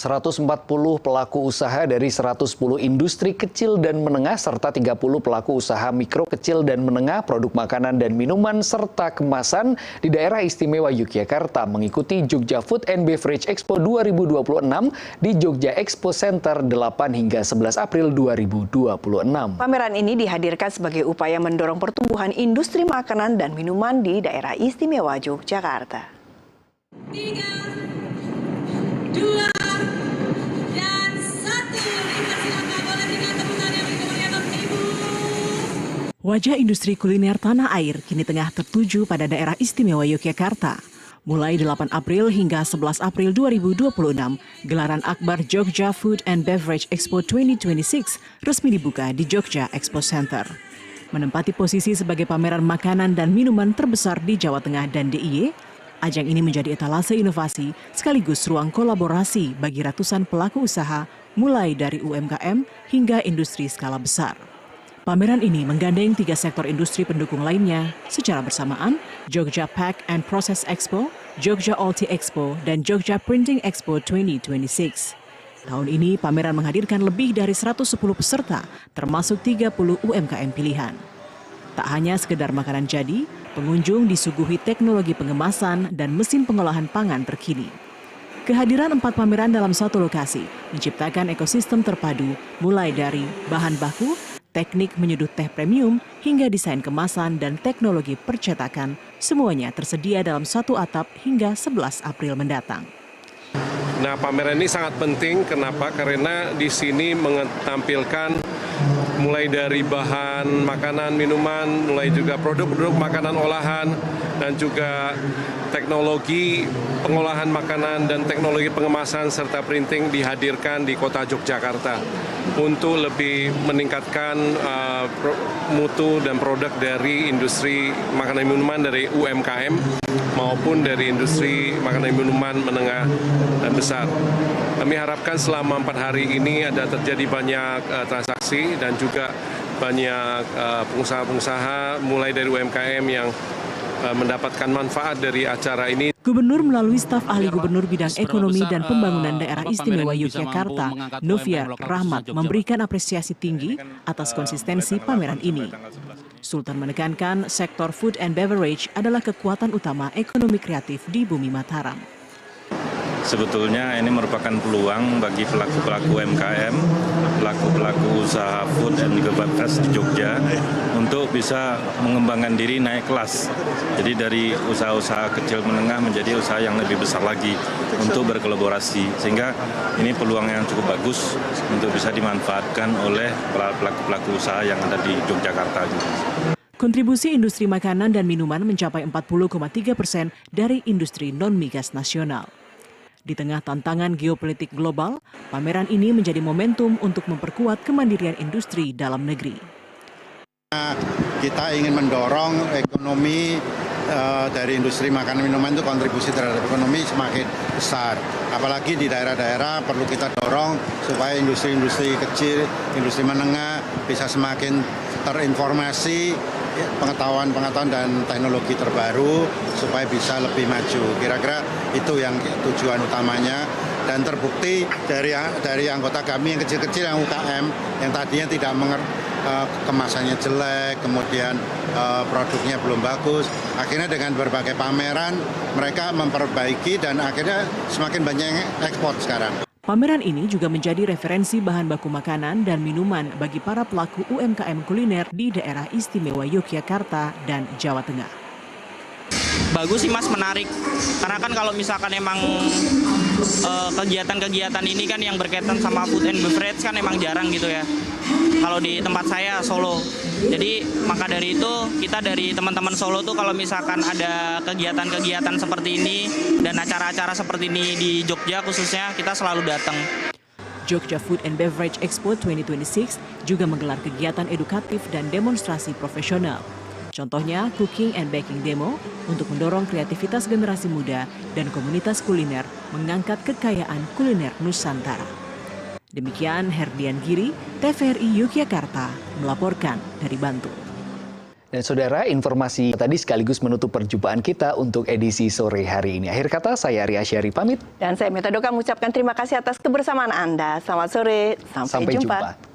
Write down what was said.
140 pelaku usaha dari 110 industri kecil dan menengah serta 30 pelaku usaha mikro kecil dan menengah produk makanan dan minuman serta kemasan di daerah istimewa Yogyakarta mengikuti Jogja Food and Beverage Expo 2026 di Jogja Expo Center 8 hingga 11 April 2026. Pameran ini dihadirkan sebagai upaya mendorong pertumbuhan industri makanan dan minuman di daerah istimewa Yogyakarta. 3, 2, dan 1. Dipersilakan oleh dengan tepukan yang dimeriahkan Ibu. Wajah industri kuliner tanah air kini tengah tertuju pada daerah istimewa Yogyakarta. Mulai 8 April hingga 11 April 2026, gelaran Akbar Jogja Food and Beverage Expo 2026 resmi dibuka di Jogja Expo Center. Menempati posisi sebagai pameran makanan dan minuman terbesar di Jawa Tengah dan DIY, ajang ini menjadi etalase inovasi sekaligus ruang kolaborasi bagi ratusan pelaku usaha mulai dari UMKM hingga industri skala besar. Pameran ini menggandeng 3 sektor industri pendukung lainnya secara bersamaan, Jogja Pack and Process Expo, Jogja Alti Expo, dan Jogja Printing Expo 2026. Tahun ini pameran menghadirkan lebih dari 110 peserta termasuk 30 UMKM pilihan. Tak hanya sekedar makanan jadi, pengunjung disuguhi teknologi pengemasan dan mesin pengolahan pangan terkini. Kehadiran 4 pameran dalam satu lokasi menciptakan ekosistem terpadu mulai dari bahan baku, teknik menyeduh teh premium, hingga desain kemasan dan teknologi percetakan. Semuanya tersedia dalam satu atap hingga 11 April mendatang. Nah, pameran ini sangat penting. Kenapa? Karena di sini menampilkan mulai dari bahan makanan, minuman, mulai juga produk-produk makanan olahan, dan juga teknologi pengolahan makanan dan teknologi pengemasan serta printing dihadirkan di kota Yogyakarta untuk lebih meningkatkan mutu dan produk dari industri makanan minuman dari UMKM maupun dari industri makanan minuman menengah dan besar. Kami harapkan selama 4 hari ini ada terjadi banyak transaksi dan juga banyak pengusaha-pengusaha mulai dari UMKM yang mendapatkan manfaat dari acara ini. Gubernur melalui staf ahli Gubernur Bidang Ekonomi dan Pembangunan Daerah Istimewa Yogyakarta, Noviar Rahmat, memberikan apresiasi tinggi atas konsistensi pameran ini. Sultan menekankan sektor food and beverage adalah kekuatan utama ekonomi kreatif di Bumi Mataram. Sebetulnya ini merupakan peluang bagi pelaku-pelaku UMKM, pelaku-pelaku usaha food and beverage di Jogja untuk bisa mengembangkan diri naik kelas. Jadi dari usaha-usaha kecil menengah menjadi usaha yang lebih besar lagi untuk berkolaborasi. Sehingga ini peluang yang cukup bagus untuk bisa dimanfaatkan oleh pelaku-pelaku usaha yang ada di Yogyakarta. Kontribusi industri makanan dan minuman mencapai 40,3% dari industri non-migas nasional. Di tengah tantangan geopolitik global, pameran ini menjadi momentum untuk memperkuat kemandirian industri dalam negeri. Kita ingin mendorong ekonomi dari industri makanan minuman itu kontribusi terhadap ekonomi semakin besar. Apalagi di daerah-daerah perlu kita dorong supaya industri-industri kecil, industri menengah bisa semakin terinformasi pengetahuan dan teknologi terbaru supaya bisa lebih maju. Kira-kira itu yang tujuan utamanya, dan terbukti dari anggota kami yang kecil-kecil yang UKM yang tadinya tidak kemasannya jelek, kemudian produknya belum bagus. Akhirnya dengan berbagai pameran mereka memperbaiki dan akhirnya semakin banyak yang ekspor sekarang. Pameran ini juga menjadi referensi bahan baku makanan dan minuman bagi para pelaku UMKM kuliner di daerah istimewa Yogyakarta dan Jawa Tengah. Bagus sih Mas, menarik. Karena kan kalau misalkan emang kegiatan-kegiatan ini kan yang berkaitan sama food and beverage kan emang jarang gitu ya. Kalau di tempat saya Solo. Jadi maka dari itu kita dari teman-teman Solo tuh kalau misalkan ada kegiatan-kegiatan seperti ini dan acara-acara seperti ini di Jogja khususnya kita selalu datang. Jogja Food and Beverage Expo 2026 juga menggelar kegiatan edukatif dan demonstrasi profesional. Contohnya cooking and baking demo untuk mendorong kreativitas generasi muda dan komunitas kuliner mengangkat kekayaan kuliner Nusantara. Demikian Herdian Giri, TVRI Yogyakarta melaporkan dari Bantul. Dan saudara, informasi tadi sekaligus menutup perjumpaan kita untuk edisi sore hari ini. Akhir kata, saya Arya Syari pamit. Dan saya Meta Doka mengucapkan terima kasih atas kebersamaan Anda. Selamat sore, sampai jumpa.